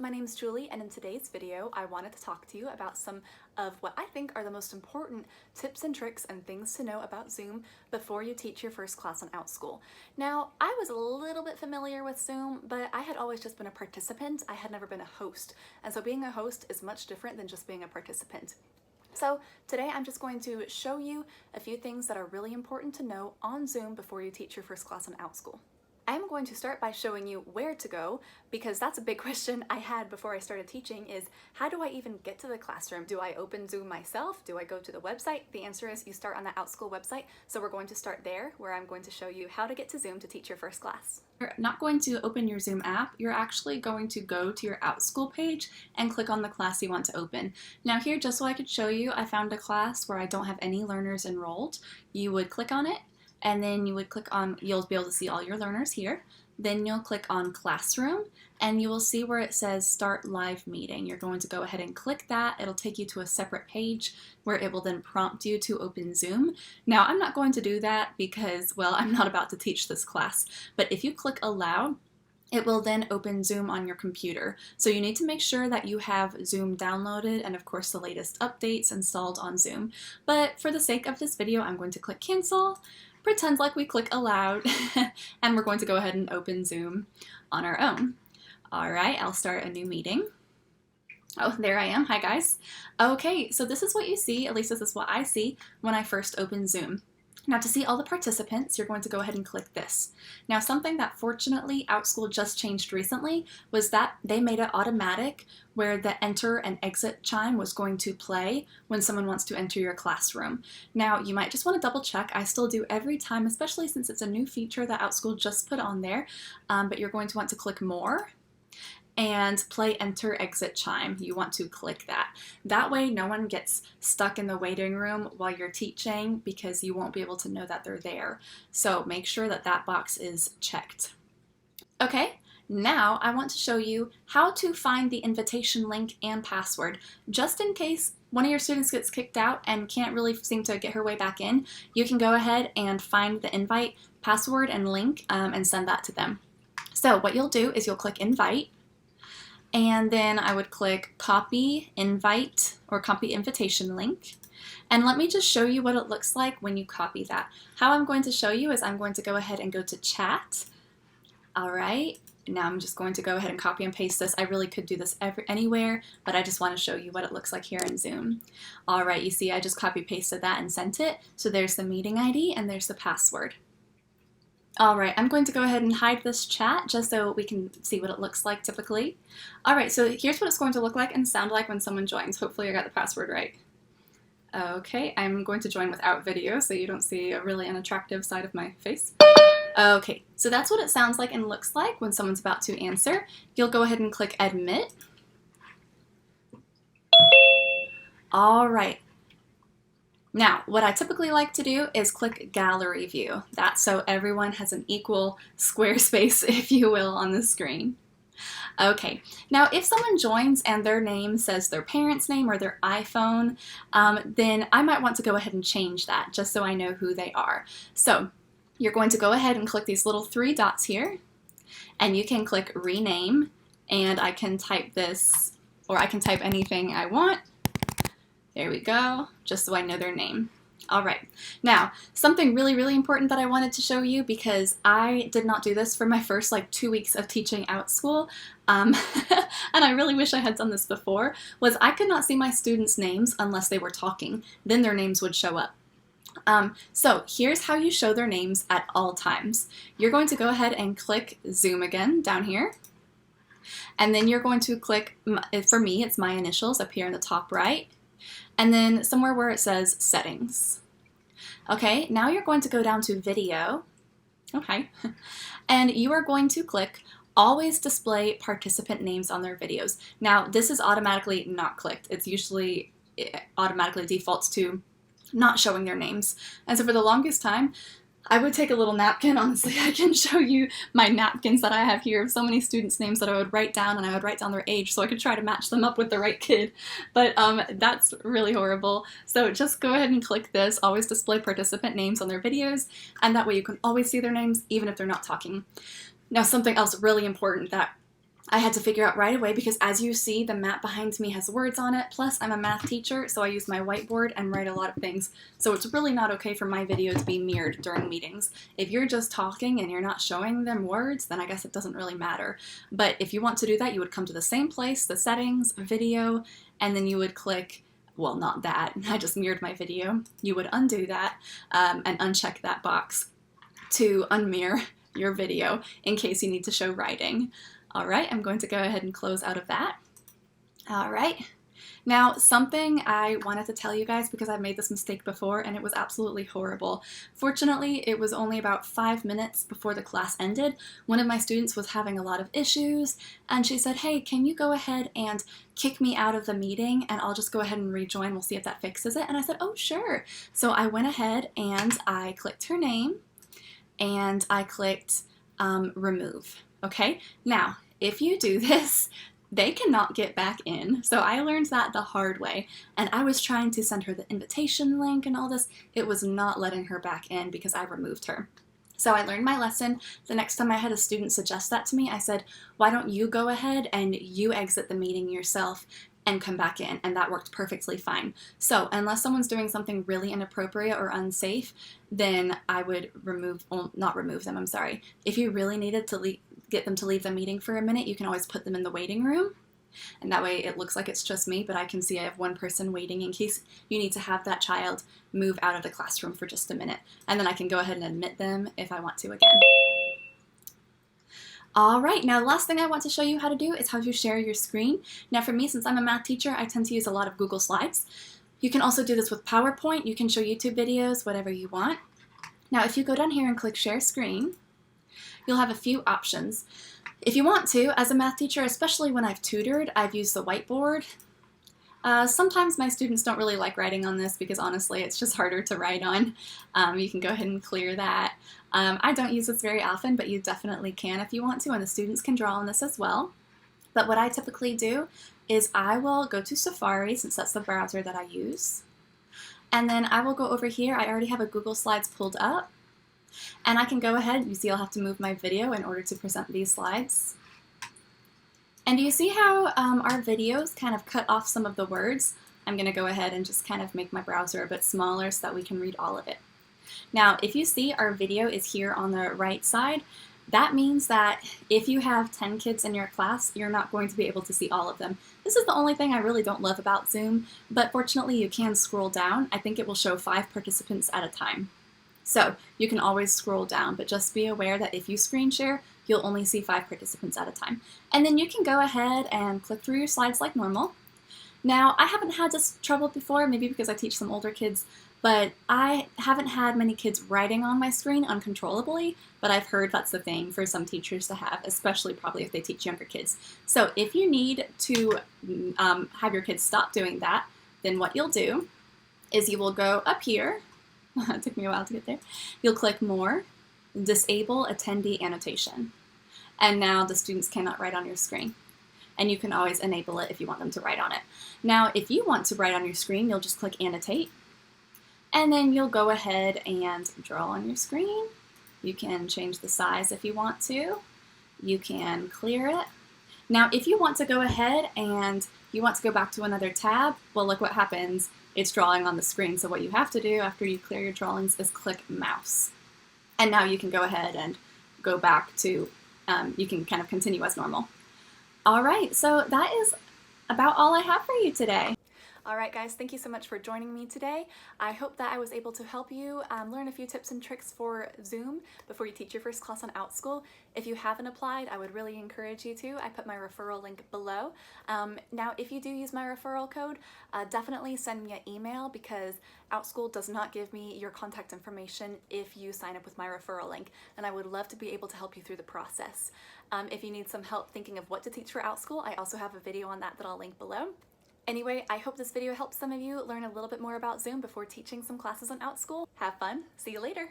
my name's Julie, and in today's video I wanted to talk to you about some of what I think are the most important tips and tricks and things to know about Zoom before you teach your first class on Outschool. Now, I was a little bit familiar with Zoom, but I had always just been a participant. I had never been a host, and so being a host is much different than just being a participant. So today I'm just going to show you a few things that are really important to know on Zoom before you teach your first class on Outschool. I'm going to start by showing you where to go, because that's a big question I had before I started teaching is, how do I even get to the classroom? Do I open Zoom myself? Do I go to the website? The answer is you start on the Outschool website, so we're going to start there, where I'm going to show you how to get to Zoom to teach your first class. You're not going to open your Zoom app, you're actually going to go to your Outschool page and click on the class you want to open. Now here, just so I could show you, I found a class where I don't have any learners enrolled. You would click on it, and then you would click on, you'll be able to see all your learners here. Then you'll click on Classroom, and you will see where it says Start Live Meeting. You're going to go ahead and click that. It'll take you to a separate page where it will then prompt you to open Zoom. Now, I'm not going to do that because, well, I'm not about to teach this class, but if you click Allow, it will then open Zoom on your computer. So you need to make sure that you have Zoom downloaded and of course the latest updates installed on Zoom. But for the sake of this video, I'm going to click Cancel, pretend like we click Allowed, and we're going to go ahead and open Zoom on our own. All right, I'll start a new meeting. Oh, there I am. Hi guys. Okay, so this is what you see, at least this is what I see when I first open Zoom. Now, to see all the participants, you're going to go ahead and click this. Now, something that fortunately Outschool just changed recently was that they made it automatic where the enter and exit chime was going to play when someone wants to enter your classroom. Now, you might just want to double check. I still do every time, especially since it's a new feature that Outschool just put on there, but you're going to want to click More and play enter exit chime. You want to click that. That way no one gets stuck in the waiting room while you're teaching because you won't be able to know that they're there. So make sure that that box is checked. Okay, now I want to show you how to find the invitation link and password. Just in case one of your students gets kicked out and can't really seem to get her way back in, you can go ahead and find the invite, password, and link and send that to them. So what you'll do is you'll click invite, and then I would click copy invite or copy invitation link. And let me just show you what it looks like when you copy that. How I'm going to show you is I'm going to go ahead and go to chat. All right, now I'm just going to go ahead and copy and paste this. I really could do this anywhere, but I just want to show you what it looks like here in Zoom. All right, you see I just copy pasted that and sent it. So there's the meeting ID and there's the password. All right, I'm going to go ahead and hide this chat just so we can see what it looks like typically. All right, so here's what it's going to look like and sound like when someone joins. Hopefully I got the password right. Okay, I'm going to join without video so you don't see a really unattractive side of my face. Okay, so that's what it sounds like and looks like when someone's about to answer. You'll go ahead and click admit. All right. Now, what I typically like to do is click gallery view. That's so everyone has an equal square space, if you will, on the screen. Okay, now if someone joins and their name says their parent's name or their iPhone, then I might want to go ahead and change that just so I know who they are. So you're going to go ahead and click these little three dots here, and you can click rename, and I can type this, or I can type anything I want. There we go, just so I know their name. All right, now something really important that I wanted to show you, because I did not do this for my first 2 weeks of teaching Outschool, and I really wish I had done this before, was I could not see my students' names unless they were talking. Then their names would show up. So here's how you show their names at all times. You're going to go ahead and click Zoom again down here, and then you're going to click, for me it's my initials up here in the top right, and then somewhere where it says settings. Okay, now you're going to go down to video, okay, and you are going to click always display participant names on their videos. Now this is automatically not clicked. It's usually, it automatically defaults to not showing their names. And so for the longest time, I would take a little napkin. Honestly, I can show you my napkins that I have here of so many students' names that I would write down, and I would write down their age so I could try to match them up with the right kid. But that's really horrible. So just go ahead and click this, always display participant names on their videos, and that way you can always see their names even if they're not talking. Now, something else really important that I had to figure out right away because, as you see, the map behind me has words on it, plus I'm a math teacher, so I use my whiteboard and write a lot of things. So it's really not okay for my video to be mirrored during meetings. If you're just talking and you're not showing them words, then I guess it doesn't really matter. But if you want to do that, you would come to the same place, the settings, video, and then you would click, well, not that, I just mirrored my video. You would undo that and uncheck that box to unmirror your video in case you need to show writing. All right, I'm going to go ahead and close out of that. All right, now something I wanted to tell you guys because I've made this mistake before and it was absolutely horrible. Fortunately, it was only about 5 minutes before the class ended. One of my students was having a lot of issues and she said, hey, can you go ahead and kick me out of the meeting and I'll just go ahead and rejoin. We'll see if that fixes it. And I said, oh, sure. So I went ahead and I clicked her name and I clicked remove. Okay, now if you do this, they cannot get back in. So I learned that the hard way, and I was trying to send her the invitation link and all this. It was not letting her back in because I removed her. So I learned my lesson. The next time I had a student suggest that to me, I said, why don't you go ahead and you exit the meeting yourself and come back in, and that worked perfectly fine. So unless someone's doing something really inappropriate or unsafe, then I would not remove them, I'm sorry. If you really needed to get them to leave the meeting for a minute, you can always put them in the waiting room, and that way it looks like it's just me, but I can see I have one person waiting in case you need to have that child move out of the classroom for just a minute, and then I can go ahead and admit them if I want to again. All right, now the last thing I want to show you how to do is how to share your screen. Now for me, since I'm a math teacher, I tend to use a lot of Google Slides. You can also do this with PowerPoint. You can show YouTube videos, whatever you want. Now if you go down here and click Share Screen, you'll have a few options. If you want to, as a math teacher, especially when I've tutored, I've used the whiteboard. Sometimes my students don't really like writing on this because honestly it's just harder to write on. You can go ahead and clear that. I don't use this very often, but you definitely can if you want to, and the students can draw on this as well. But what I typically do is I will go to Safari, since that's the browser that I use, and then I will go over here. I already have a Google Slides pulled up, and I can go ahead, you see I'll have to move my video in order to present these slides. And do you see how our videos kind of cut off some of the words? I'm going to go ahead and just kind of make my browser a bit smaller so that we can read all of it. Now, if you see our video is here on the right side, that means that if you have 10 kids in your class, you're not going to be able to see all of them. This is the only thing I really don't love about Zoom, but fortunately you can scroll down. I think it will show 5 participants at a time. So you can always scroll down, but just be aware that if you screen share, you'll only see 5 participants at a time. And then you can go ahead and click through your slides like normal. Now, I haven't had this trouble before, maybe because I teach some older kids, but I haven't had many kids writing on my screen uncontrollably, but I've heard that's the thing for some teachers to have, especially probably if they teach younger kids. So if you need to have your kids stop doing that, then what you'll do is you will go up here. It took me a while to get there. You'll click More, Disable Attendee Annotation. And now the students cannot write on your screen. And you can always enable it if you want them to write on it. Now, if you want to write on your screen, you'll just click Annotate. And then you'll go ahead and draw on your screen. You can change the size if you want to. You can clear it. Now, if you want to go ahead and you want to go back to another tab, well, look what happens. It's drawing on the screen. So what you have to do after you clear your drawings is click Mouse. And now you can go ahead and go back to, you can kind of continue as normal. All right, so that is about all I have for you today. Alright guys, thank you so much for joining me today. I hope that I was able to help you learn a few tips and tricks for Zoom before you teach your first class on Outschool. If you haven't applied, I would really encourage you to. I put my referral link below. Now, if you do use my referral code, definitely send me an email because Outschool does not give me your contact information if you sign up with my referral link, and I would love to be able to help you through the process. If you need some help thinking of what to teach for Outschool, I also have a video on that I'll link below. Anyway, I hope this video helps some of you learn a little bit more about Zoom before teaching some classes on Outschool. Have fun. See you later.